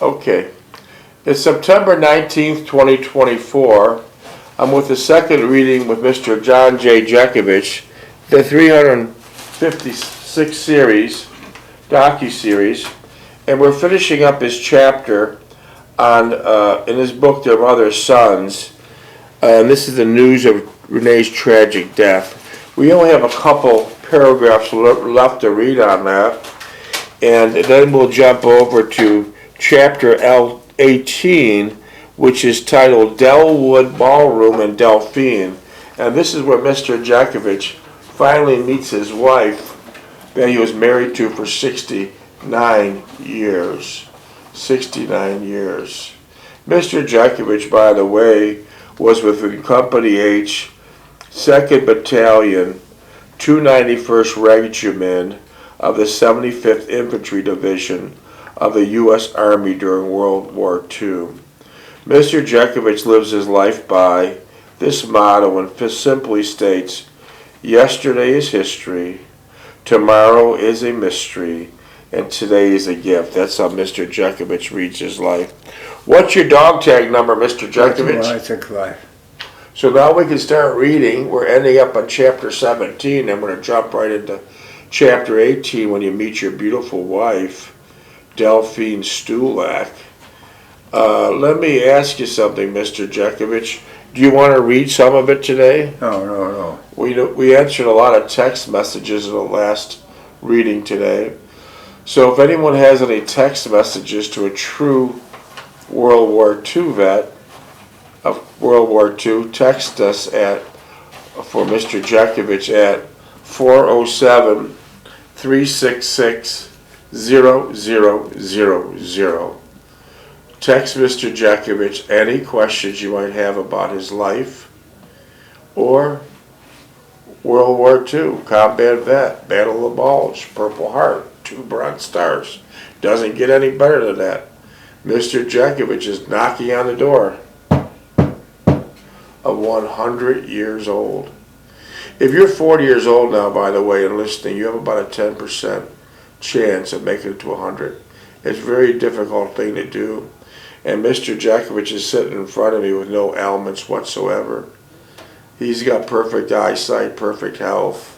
Okay. It's September 19th, 2024. I'm with the second reading with Mr. John J. Jeckovich, the 356 series, docu-series, and we're finishing up his chapter on, in his book, Their Mother's Sons, and this is the news of Renee's tragic death. We only have a couple paragraphs left to read on that, and then we'll jump over to chapter 18, which is titled Delwood Ballroom in Delphine. And this is where Mr. Jeckovich finally meets his wife that he was married to for 69 years. 69 years. Mr. Jeckovich, by the way, was with Company H, 2nd Battalion, 291st Regiment of the 75th Infantry Division of the U.S. Army during World War II. Mr. Jeckovich lives his life by this motto and simply states, yesterday is history, tomorrow is a mystery, and today is a gift. That's how Mr. Jeckovich reads his life. What's your dog tag number, Mr. Jeckovich? 165. So now we can start reading. We're ending up on chapter 17. I'm going to jump right into chapter 18 when you meet your beautiful wife, Delphine Stulak. Let me ask you something, Mr. Jeckovich. Do you want to read some of it today? No. We answered a lot of text messages in the last reading today. So if anyone has any text messages to a true World War II vet of World War II, text us for Mr. Jeckovich at 407-366-0000. Text Mr. Jeckovich any questions you might have about his life or World War II, Combat Vet, Battle of the Bulge, Purple Heart, 2 Bronze Stars. Doesn't get any better than that. Mr. Jeckovich is knocking on the door of 100 years old. If you're 40 years old now, by the way, and listening, you have about a 10% chance of making it to 100. It's a very difficult thing to do. And Mr. Jeckovich is sitting in front of me with no ailments whatsoever. He's got perfect eyesight, perfect health.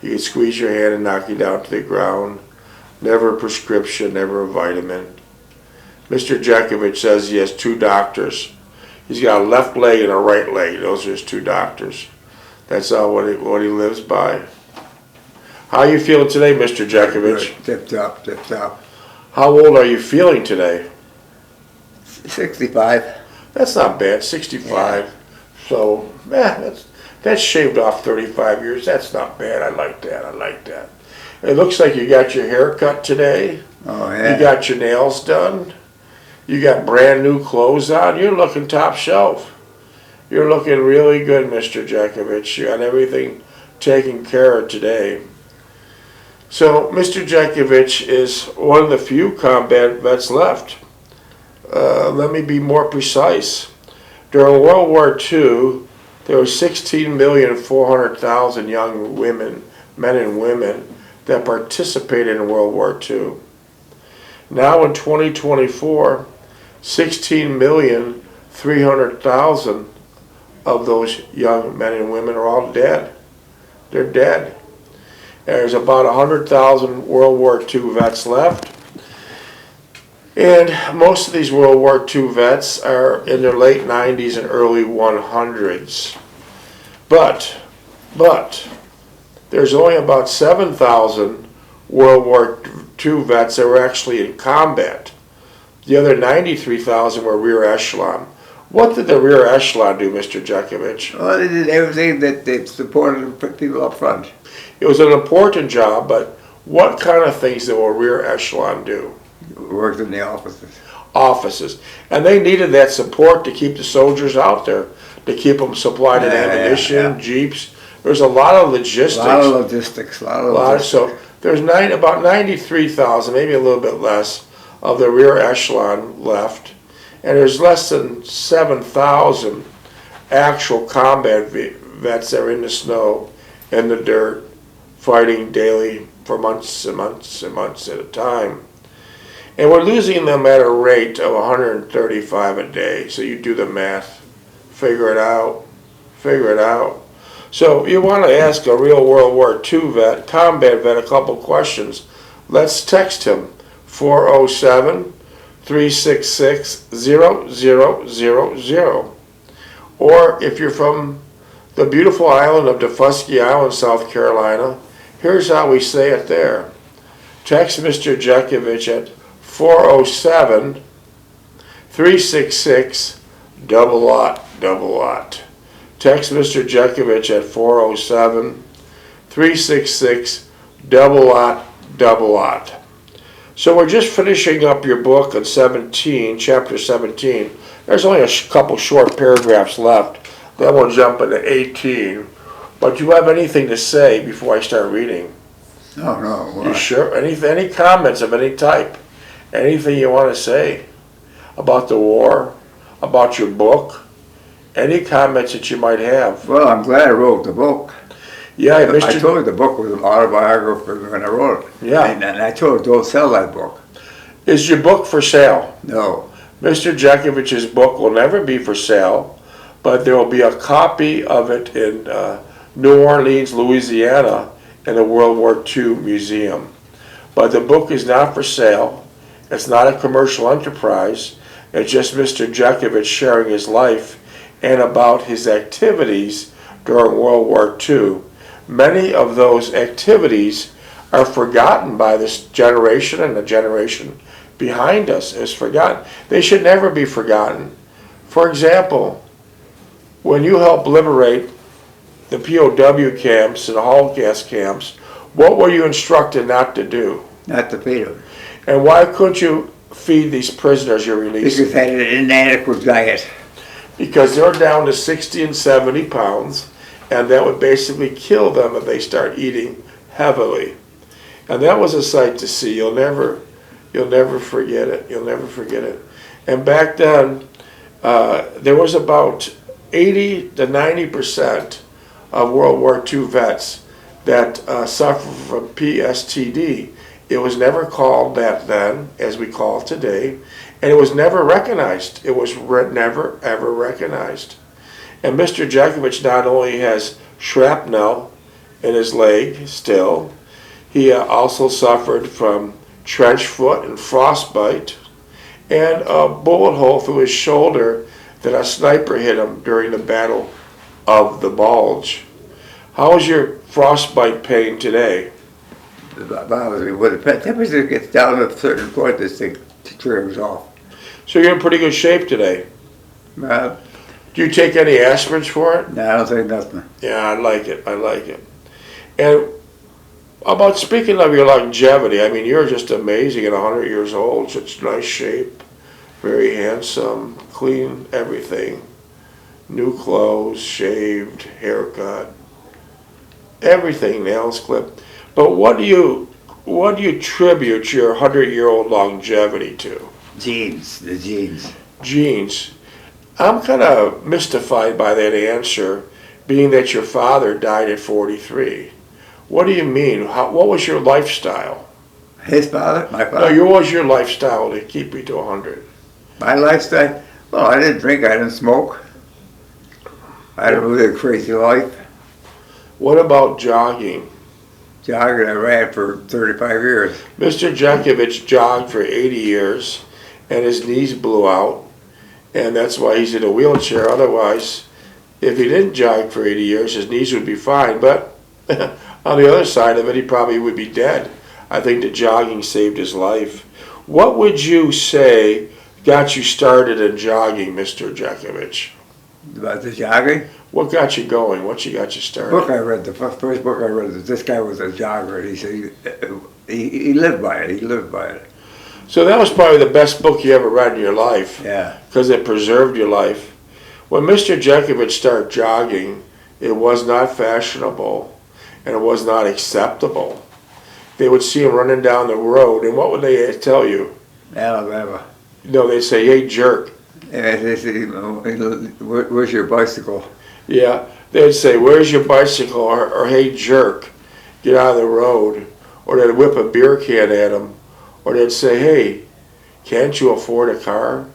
He can squeeze your hand and knock you down to the ground. Never a prescription, never a vitamin. Mr. Jeckovich says he has 2 doctors. He's got a left leg and a right leg. Those are his 2 doctors. That's what he lives by. How are you feeling today, Mr. Jeckovich? Tip top. How old are you feeling today? 65. That's not bad, 65. Yeah. So, that's shaved off 35 years. That's not bad. I like that. It looks like you got your hair cut today. Oh, yeah. You got your nails done. You got brand new clothes on. You're looking top shelf. You're looking really good, Mr. Jeckovich. You got everything taken care of today. So, Mr. Jeckovich is one of the few combat vets left. Let me be more precise. During World War II, there were 16,400,000 young women, men and women, that participated in World War II. Now in 2024, 16,300,000 of those young men and women are all dead. They're dead. There's about 100,000 World War II vets left. And most of these World War II vets are in their late 90s and early 100s. But there's only about 7,000 World War II vets that were actually in combat. The other 93,000 were rear echelon. What did the rear echelon do, Mr. Jeckovich? Well, they did everything that they supported people up front. It was an important job, but what kind of things did a rear echelon do? Worked in the offices. And they needed that support to keep the soldiers out there, to keep them supplied with ammunition, jeeps. There's a lot of logistics. A lot of logistics. So there's about 93,000, maybe a little bit less, of the rear echelon left. And there's less than 7,000 actual combat vets that are in the snow, in the dirt, fighting daily for months and months and months at a time. And we're losing them at a rate of 135 a day. So you do the math, figure it out, figure it out. So you want to ask a real World War II vet, combat vet, a couple questions. Let's text him, 407-366-0000. Or if you're from the beautiful island of Defusky Island, South Carolina, here's how we say it there. Text Mr. Jeckovich at 407-366-0000. Text Mr. Jeckovich at 407-366-0000. So we're just finishing up your book on 17, chapter 17. There's only a couple short paragraphs left. Then we'll jump into 18. But do you have anything to say before I start reading? No. You sure? Any comments of any type? Anything you want to say about the war, about your book? Any comments that you might have? Well, I'm glad I wrote the book. Yeah, I Mr. told you the book was an autobiography when I wrote it. Yeah. And I told her, don't sell that book. Is your book for sale? No. Mr. Jeckovich's book will never be for sale, but there will be a copy of it in New Orleans, Louisiana, in the World War II Museum. But the book is not for sale. It's not a commercial enterprise. It's just Mr. Jeckovich sharing his life and about his activities during World War II. Many of those activities are forgotten by this generation, and the generation behind us is forgotten. They should never be forgotten. For example, when you helped liberate the POW camps and the Holocaust camps, what were you instructed not to do? Not to feed them. And why couldn't you feed these prisoners you're releasing? Because they had an inadequate diet. Because they're down to 60 and 70 pounds, and that would basically kill them if they start eating heavily. And that was a sight to see. You'll never forget it. You'll never forget it. And back then, there was about 80 to 90% of World War II vets that suffered from PSTD. It was never called that then, as we call it today, and it was never recognized. It was never, ever recognized. And Mr. Jeckovich not only has shrapnel in his leg still, he also suffered from trench foot and frostbite, and a bullet hole through his shoulder that a sniper hit him during the Battle of the Bulge. How is your frostbite pain today? It bothers me. When the temperature gets down to a certain point, this thing triggers off. So you're in pretty good shape today. Uh, Do you take any aspirins for it? no, I don't think nothing. Yeah, I like it. I like it. And about speaking of your longevity, I mean, you're just amazing at 100 years old. Such nice shape, very handsome, clean everything. New clothes, shaved, haircut, everything, nails clipped. But what do you attribute your 100-year-old longevity to? The genes. Genes. I'm kind of mystified by that answer, being that your father died at 43. What do you mean? What was your lifestyle? His father? My father? No, what was your lifestyle to keep you to 100? My lifestyle? Well, I didn't drink, I didn't smoke. I had a really crazy life. What about jogging? Jogging, I ran for 35 years. Mr. Jeckovich jogged for 80 years, and his knees blew out, and that's why he's in a wheelchair. Otherwise, if he didn't jog for 80 years, his knees would be fine. But on the other side of it, he probably would be dead. I think that jogging saved his life. What would you say got you started in jogging, Mr. Jeckovich? About the jogging? What got you going? What got you started? The book I read, the first book I read, this guy was a jogger, and he said he lived by it. He lived by it. So that was probably the best book you ever read in your life. Yeah. Because it preserved your life. When Mr. Jeckovich started jogging, it was not fashionable, and it was not acceptable. They would see him running down the road, and what would they tell you? Alabama. No, they'd say, "Hey, jerk." And they said, where's your bicycle? Yeah, they'd say, "Where's your bicycle?" or "Hey, jerk, get out of the road." Or they'd whip a beer can at him. Or they'd say, "Hey, Can't you afford a car?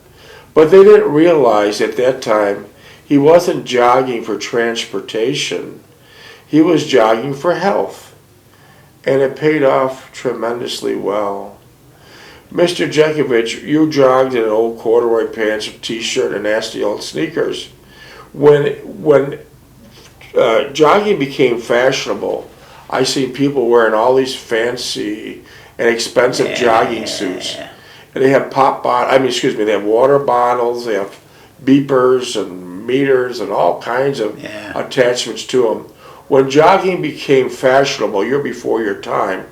But they didn't realize at that time he wasn't jogging for transportation. He was jogging for health. And it paid off tremendously well. Mr. Jeckovich, you jogged in old corduroy pants, a t-shirt, and nasty old sneakers. When jogging became fashionable, I see people wearing all these fancy and expensive jogging suits. And they have they have water bottles, they have beepers and meters and all kinds of attachments to them. When jogging became fashionable, you're before your time,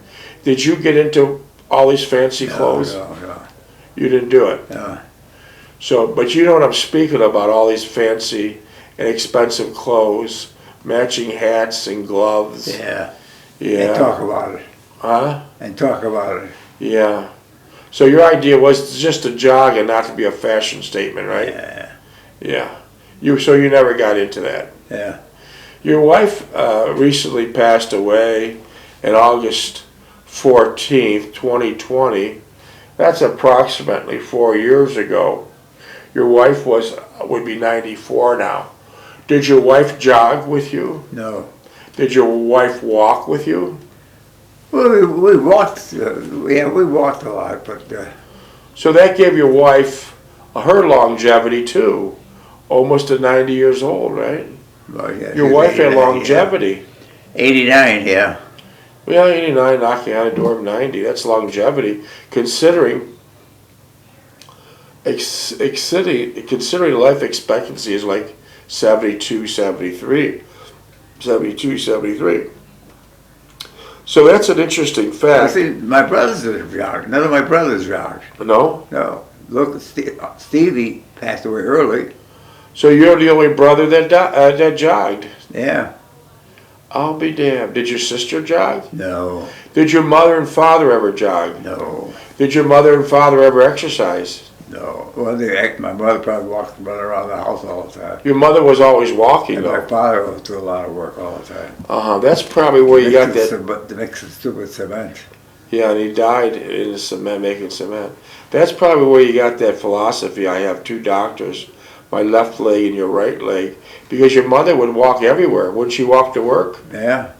did you get into all these fancy clothes? No. You didn't do it? No. So, but you know what I'm speaking about, all these fancy and expensive clothes, matching hats and gloves. Yeah. Yeah. And talk about it. Huh? And talk about it. Yeah. So your idea was just to jog and not to be a fashion statement, right? Yeah. Yeah. So you never got into that. Yeah. Your wife recently passed away on August 14th, 2020. That's approximately 4 years ago. Your wife would be 94 now. Did your wife jog with you? No. Did your wife walk with you? Well, we walked. We walked a lot, but. So that gave your wife her longevity too, almost to 90 years old, right? Well, yeah, Your wife had longevity. 89, yeah. Well, 89, knocking on a door of 90. That's longevity, considering life expectancy is like 72, 73. So that's an interesting I fact. see, my brothers have jogged. None of my brothers jogged. No? No. Look, Stevie passed away early. So you're the only brother that jogged? Yeah. I'll be damned. Did your sister jog? No. Did your mother and father ever jog? No. Did your mother and father ever exercise? No. Well, my mother probably walked around the house all the time. Your mother was always walking, And though. my father would do a lot of work all the time. That's probably where you got that. To mix the stupid cement. Yeah, and he died in the cement, making cement. That's probably where you got that philosophy. I have two doctors, my left leg and your right leg, because your mother would walk everywhere. Wouldn't she walk to work? Yeah.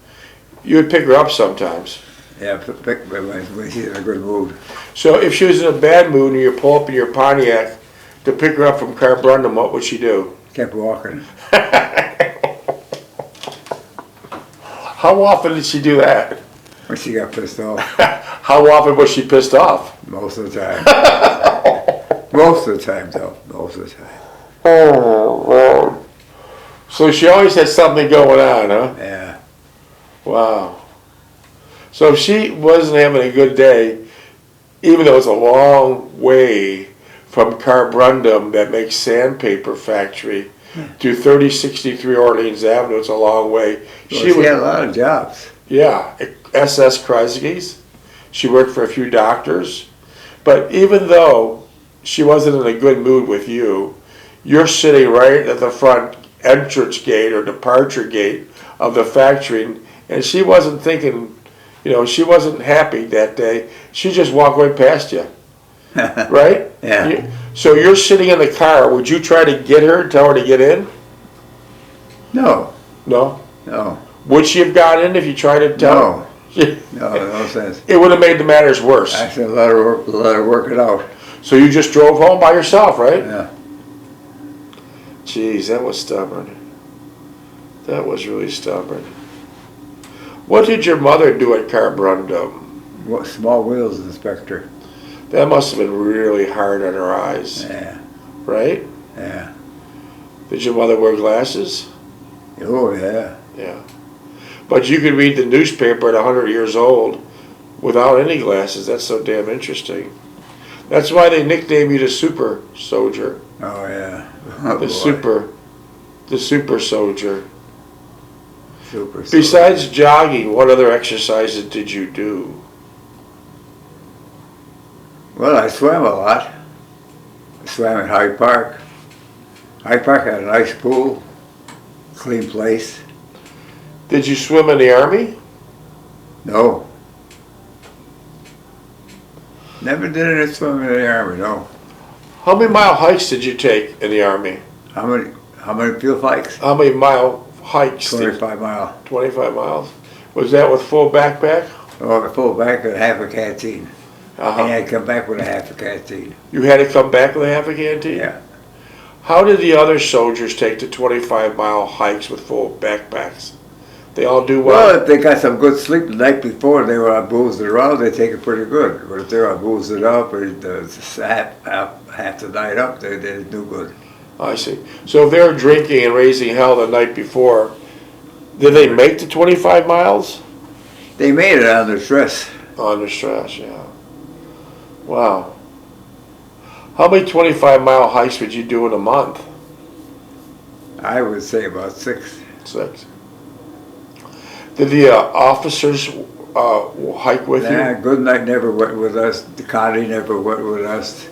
You would pick her up sometimes. Yeah, when she's in a good mood. So if she was in a bad mood and you pull up in your Pontiac to pick her up from Carbrundum, what would she do? Kept walking. How often did she do that? When she got pissed off. How often was she pissed off? Most of the time. Most of the time, though. Most of the time. Oh, wow. So she always had something going on, huh? Yeah. Wow. So if she wasn't having a good day, even though it's a long way from Carbrundum that makes sandpaper factory to 3063 Orleans Avenue, it's a long way. Well, she had a lot of jobs. Yeah, SS Kreisky's. She worked for a few doctors. But even though she wasn't in a good mood with you, you're sitting right at the front entrance gate or departure gate of the factory, and she wasn't thinking, she wasn't happy that day. She just walked right past you, right? Yeah. So you're sitting in the car. Would you try to get her and tell her to get in? No. No? No. Would she have got in if you tried to tell her? No sense. It would have made the matters worse. I said let her work it out. So you just drove home by yourself, right? Yeah. Jeez, that was stubborn. That was really stubborn. What did your mother do at Carbrundum? What, small wheels inspector. That must have been really hard on her eyes, Yeah. right? Yeah. Did your mother wear glasses? Oh, yeah. Yeah. But you could read the newspaper at 100 years old without any glasses. That's so damn interesting. That's why they nicknamed you the Super Soldier. Oh, yeah. Oh, The boy. super soldier. Super. Besides jogging, what other exercises did you do? Well, I swam a lot. I swam at Hyde Park. Hyde Park had a nice pool, clean place. Did you swim in the Army? No. Never did any swimming in the Army, no. How many mile hikes did you take in the Army? How many field hikes? How many mile hikes? 25 mile. 25 miles. Was that with full backpack? Oh, the full back and half a canteen. Uh-huh. And I'd come back with a half a canteen. You had to come back with a half a canteen? Yeah. How did the other soldiers take the 25-mile hikes with full backpacks? They all do well? Well, if they got some good sleep the night before, they were all boozed around, they take it pretty good. But if they were boozed up or half the night up, they didn't do good. I see. So if they were drinking and raising hell the night before, did they make the 25 miles? They made it under stress. Under stress, yeah. Wow. How many 25-mile hikes would you do in a month? I would say about 6. 6. Did the officers hike with Nah, you? Goodnight never went with us. The Connie never went with us.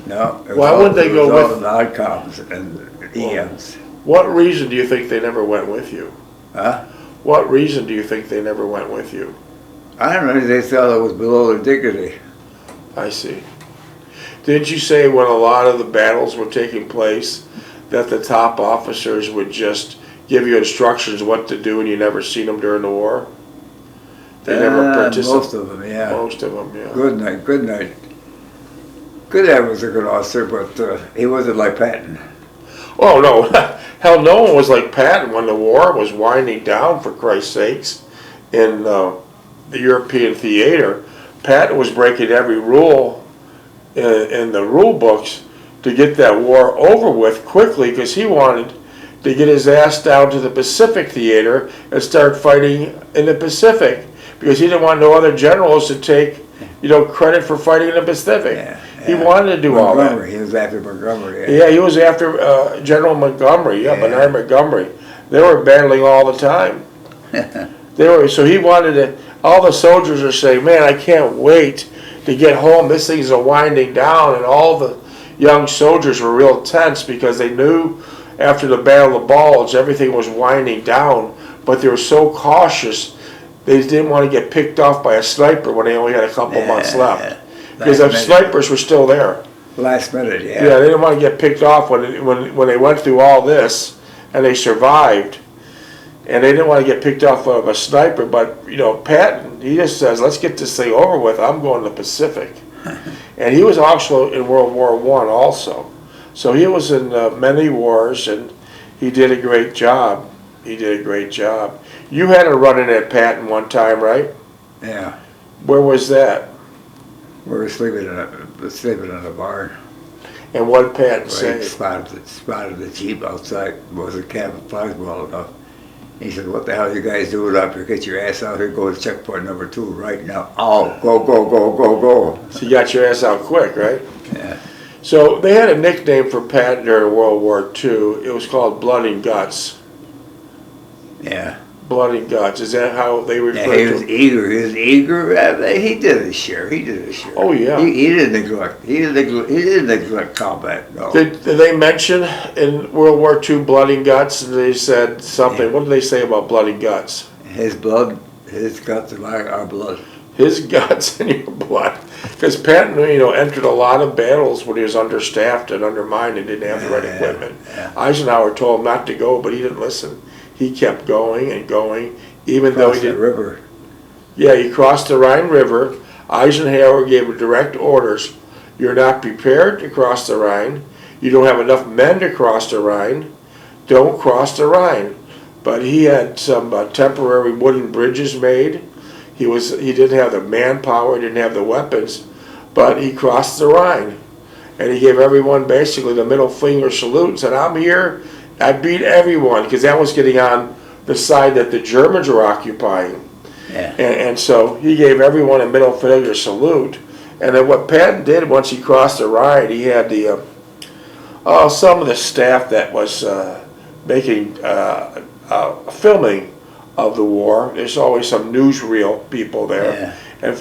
No. Why wouldn't they go with? Non-coms and EMs. What reason do you think they never went with you? Huh? What reason do you think they never went with you? I don't know. They thought it was below their dignity. I see. Didn't you say when a lot of the battles were taking place that the top officers would just give you instructions what to do and you never seen them during the war? They never participated? Most of them, yeah. Most of them, yeah. Goodnight. Goodnight was a good officer, but he wasn't like Patton. Oh, no. Hell, no one was like Patton when the war was winding down, for Christ's sakes, in the European theater. Patton was breaking every rule in the rule books to get that war over with quickly because he wanted to get his ass down to the Pacific theater and start fighting in the Pacific because he didn't want no other generals to take, credit for fighting in the Pacific. Yeah. He wanted to do all that. He was after Montgomery. Yeah, he was after General Montgomery. Yeah, Bernard Montgomery. They were battling all the time. So he wanted to. All the soldiers are saying, "Man, I can't wait to get home. This thing's winding down." And all the young soldiers were real tense because they knew after the Battle of Bulge, everything was winding down. But they were so cautious, they didn't want to get picked off by a sniper when they only had a couple months left. Because the snipers were still there. Last minute, yeah. Yeah, they didn't want to get picked off when they went through all this and they survived. And they didn't want to get picked off of a sniper. But, Patton, he just says, let's get this thing over with. I'm going to the Pacific. And he was also in World War I also. So he was in many wars and he did a great job. He did a great job. You had a run-in at Patton one time, right? Yeah. Where was that? We were sleeping in a barn. And what did Patton say? Spotted the Jeep outside. Wasn't camouflaged well enough. He said, "What the hell are you guys doing up here? Get your ass out here. Go to checkpoint number 2 right now. Oh, go." So you got your ass out quick, right? Yeah. So they had a nickname for Patton during World War II. It was called Blood and Guts. Yeah. Blood and Guts. Is that how they referred Yeah, he to was him? eager. He was eager. He did his share. Oh, yeah. He didn't neglect. He didn't neglect combat. No. Did they mention in World War II Blood and Guts? And they said something. Yeah. What did they say about Blood and Guts? His blood, his guts, and our blood. His guts and your blood. Because Patton, entered a lot of battles when he was understaffed and undermined and didn't have the right equipment. Yeah. Eisenhower told him not to go, but he didn't listen. He kept going and going, even though he didn't. River. Yeah, he crossed the Rhine River. Eisenhower gave him direct orders. You're not prepared to cross the Rhine. You don't have enough men to cross the Rhine. Don't cross the Rhine. But he had some temporary wooden bridges made. He didn't have the manpower, he didn't have the weapons, but he crossed the Rhine. And he gave everyone basically the middle finger salute and said, I'm here. I beat everyone, because that was getting on the side that the Germans were occupying. Yeah. And so he gave everyone a middle finger salute. And then what Patton did once he crossed the Rhine, he had some of the staff that was making filming of the war. There's always some newsreel people there. Yeah.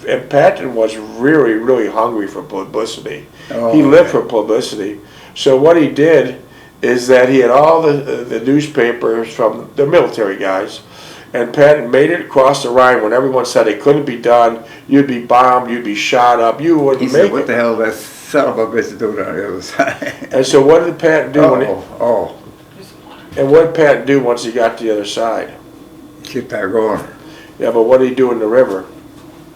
And Patton was really, really hungry for publicity. Oh, he lived for publicity. So what he did is that he had all the newspapers from the military guys, And Patton made it across the Rhine when everyone said it couldn't be done. You'd be bombed, you'd be shot up, you wouldn't He make said, it. what the hell that son of a bitch doing on the other side? And so what did Patton do when Oh, and what did Patton do once he got to the other side? keep that going. Yeah, but what did he do in the river?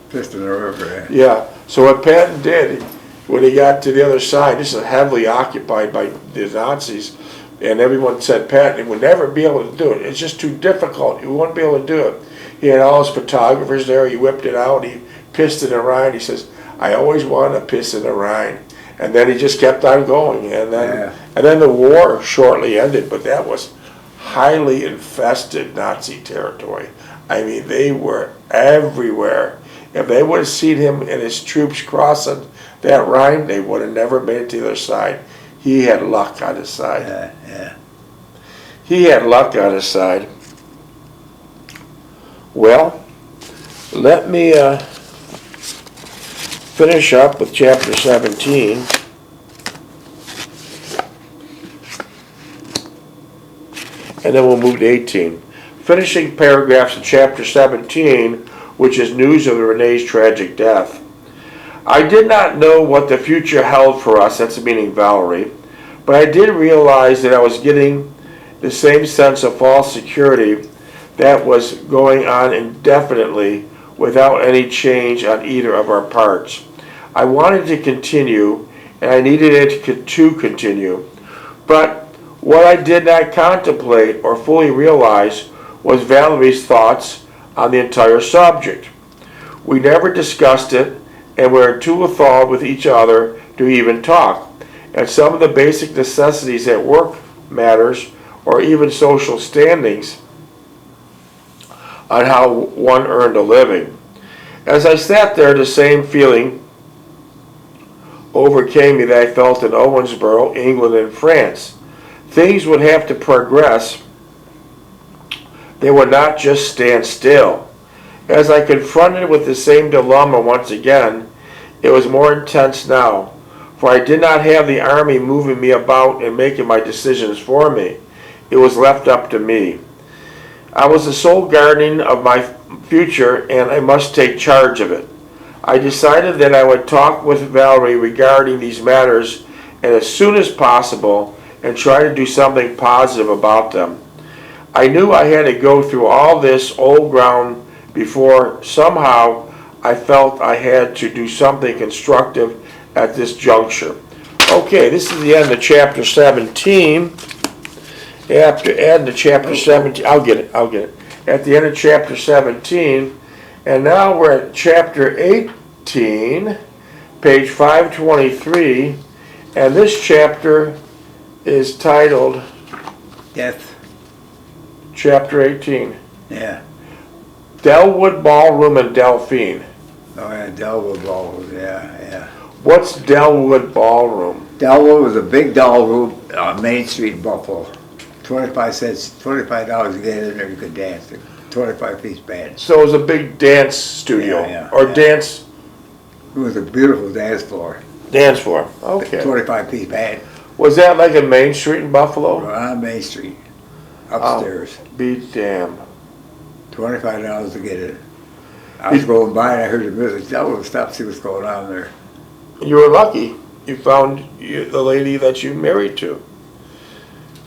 Pissed in the river, Yeah, so what Patton did when he got to the other side, this is heavily occupied by the Nazis, and everyone said Patton would never be able to do it. It's just too difficult. He wouldn't be able to do it. He had all his photographers there. He whipped it out. He pissed in the Rhine. He says, I always wanted to piss in the Rhine. And then he just kept on going. And then the war shortly ended, but that was highly infested Nazi territory. I mean, they were everywhere. If they would have seen him and his troops crossing that Rhine, they would have never made it to the other side. He had luck on his side. Yeah. He had luck on his side. Well, let me finish up with chapter 17. And then we'll move to 18. Finishing paragraphs in chapter 17, which is news of Renee's tragic death. I did not know what the future held for us, that's meaning Valerie, but I did realize that I was getting the same sense of false security that was going on indefinitely without any change on either of our parts. I wanted to continue, and I needed it to continue, but what I did not contemplate or fully realize was Valerie's thoughts on the entire subject. We never discussed it, and we were too enthralled with each other to even talk. And some of the basic necessities at work matters, or even social standings, on how one earned a living. As I sat there, the same feeling overcame me that I felt in Owensboro, England, and France. Things would have to progress. They would not just stand still. As I confronted with the same dilemma once again, it was more intense now, for I did not have the army moving me about and making my decisions for me. It was left up to me. I was the sole guardian of my future, and I must take charge of it. I decided that I would talk with Valerie regarding these matters and as soon as possible and try to do something positive about them. I knew I had to go through all this old ground before somehow I felt I had to do something constructive at this juncture. Okay, this is the end of chapter 17. After adding to chapter 17, I'll get it. At the end of chapter 17, and now we're at chapter 18, page 523, and this chapter is titled Death. Chapter 18. Yeah. Delwood Ballroom in Delphine. Oh yeah, Delwood Ballroom. Yeah. What's Delwood Ballroom? Delwood was a big doll room on Main Street in Buffalo. 25 cents, $25 to get in there, you could dance. 25-piece band. So it was a big dance studio, dance. It was a beautiful dance floor. Dance floor. Okay. 25-piece band. Was that like a Main Street in Buffalo? Right on Main Street, upstairs. Be damned. $25 to get in. I was going by and I heard the music. I would stop to see what's going on there. You were lucky. You found the lady that you married to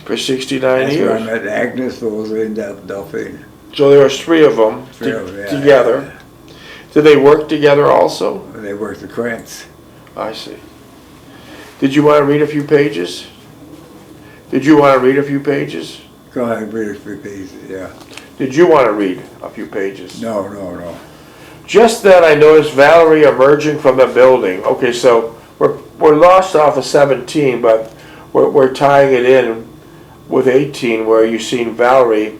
for 69 That's years. where I met Agnes, who was in Delphine. So there was three of them together. Did they work together also? They worked the cramps. I see. Did you want to read a few pages? Go ahead and read a few pages, yeah. Did you want to read a few pages? No. Just then I noticed Valerie emerging from the building. Okay, so we're lost off of 17, but we're tying it in with 18 where you've seen Valerie.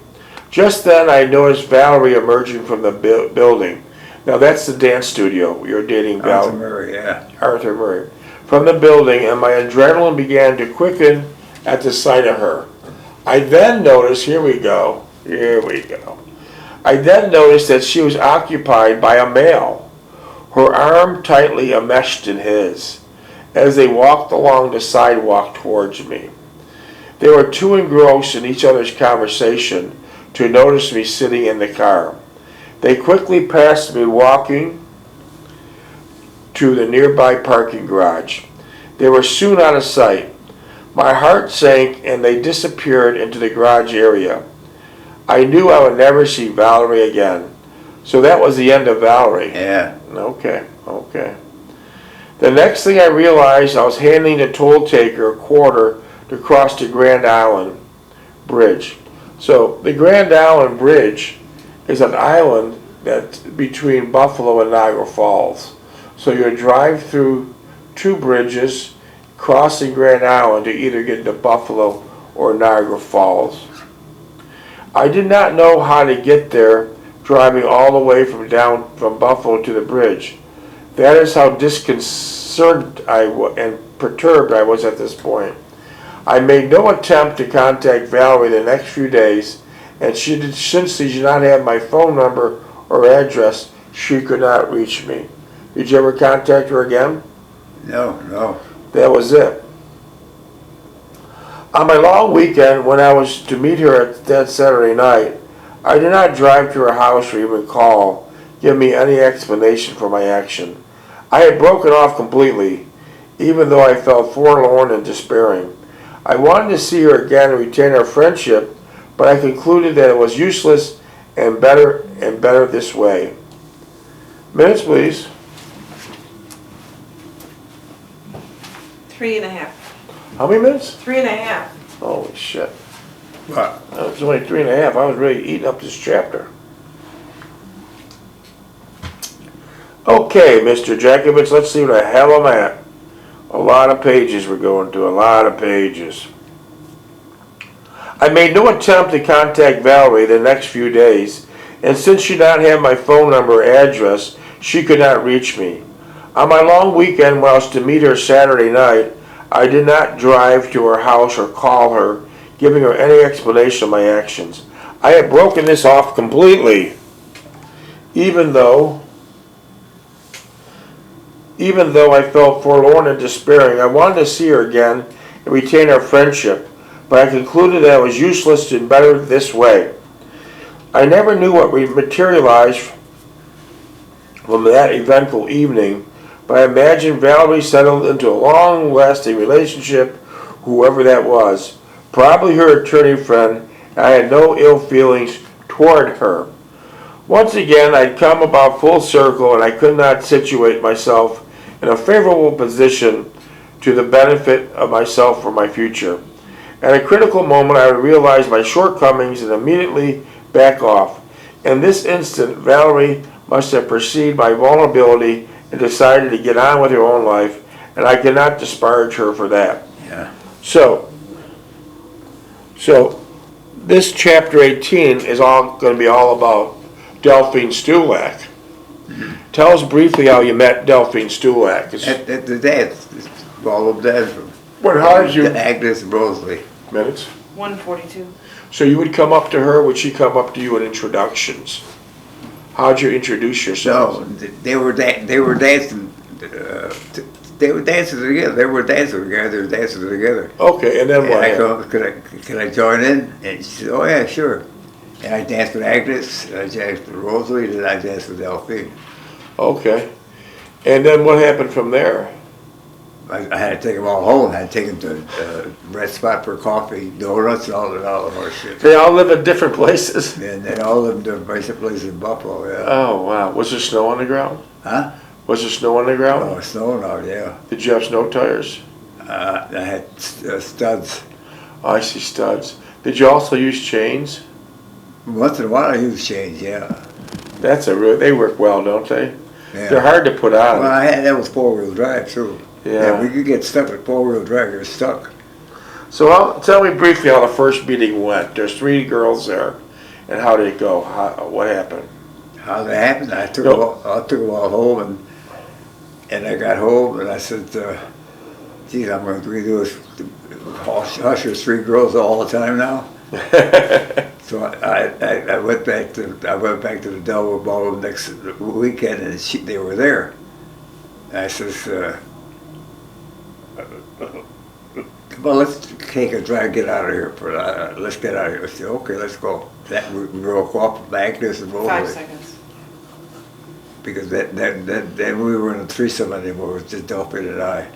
Just then I noticed Valerie emerging from the building. Now that's the dance studio. You're dating Valerie. Arthur Murray, yeah. Arthur Murray. From the building, and my adrenaline began to quicken at the sight of her. I then noticed, here we go. I then noticed that she was occupied by a male, her arm tightly enmeshed in his, as they walked along the sidewalk towards me. They were too engrossed in each other's conversation to notice me sitting in the car. They quickly passed me walking to the nearby parking garage. They were soon out of sight. My heart sank and they disappeared into the garage area. I knew I would never see Valerie again. So that was the end of Valerie. Yeah. Okay. The next thing I realized, I was handing the toll taker a quarter to cross the Grand Island Bridge. So the Grand Island Bridge is an island that's between Buffalo and Niagara Falls. So you drive through two bridges, crossing Grand Island to either get to Buffalo or Niagara Falls. I did not know how to get there, driving all the way from Buffalo to the bridge. That is how disconcerted and perturbed I was at this point. I made no attempt to contact Valerie the next few days, and since she did not have my phone number or address, she could not reach me. Did you ever contact her again? No. That was it. On my long weekend, when I was to meet her at that Saturday night, I did not drive to her house or even call, give me any explanation for my action. I had broken off completely, even though I felt forlorn and despairing. I wanted to see her again and retain our friendship, but I concluded that it was useless and better this way. Minutes, please. 3.5. How many minutes? 3.5. Holy shit. What? It was only 3.5. I was really eating up this chapter. Okay, Mr. Jeckovich, let's see what the hell I'm at. A lot of pages we're going to, a lot of pages. I made no attempt to contact Valerie the next few days, and since she did not have my phone number or address, she could not reach me. On my long weekend, when I was to meet her Saturday night, I did not drive to her house or call her, giving her any explanation of my actions. I had broken this off completely, even though I felt forlorn and despairing. I wanted to see her again and retain our friendship, but I concluded that it was useless and better this way. I never knew what would materialize from that eventful evening, but I imagined Valerie settled into a long-lasting relationship, whoever that was, probably her attorney friend, and I had no ill feelings toward her. Once again, I'd come about full circle, and I could not situate myself in a favorable position to the benefit of myself or my future. At a critical moment, I would realize my shortcomings and immediately back off. In this instant, Valerie must have perceived my vulnerability and decided to get on with her own life, and I cannot disparage her for that. Yeah. So this chapter 18 is all going to be all about Delphine Stulac. Tell us briefly how you met Delphine Stulac. At the dance, all of that. How did you? Agnes and Rosalie. Minutes. 142. So you would come up to her. Would she come up to you in introductions? How'd you introduce yourself? No, they were dancing. They were dancing together. They were dancing together. They were dancing together. Okay, and then And what? I go, can I join in? And she said, oh yeah, sure. And I danced with Agnes, I danced with Rosalie, and I danced with Delphine. Okay, and then what happened from there? I had to take them all home. I had to take them to Red Spot for coffee, donuts, and all the horse shit. They all live in different places. And they all lived in different places in Buffalo, yeah. Oh wow! Was there snow on the ground? Huh? Was there snow on the ground? Oh, snowing out, yeah. Did you have snow tires? I had studs. I see studs. Did you also use chains? Once in a while I use chains, yeah. That's they work well, don't they? Yeah. They're hard to put on. Well, that was four-wheel drive, too. Yeah. We could get stuck with four-wheel drive. You're stuck. So tell me briefly how the first meeting went. There's 3 girls there, and how did it go? What happened? How that happened? I took them all home, and I got home, and I said, geez, I'm going to redo this Usher's 3 girls all the time now. So I went back to the Delaware Ballroom next weekend, and they were there. And I says, well, let's take a drive, get out of here. Let's get out of here. I said, okay, let's go. That we broke off back this and rolled 5 away. seconds. Because then we were in a threesome anymore. It was just Duffy and I.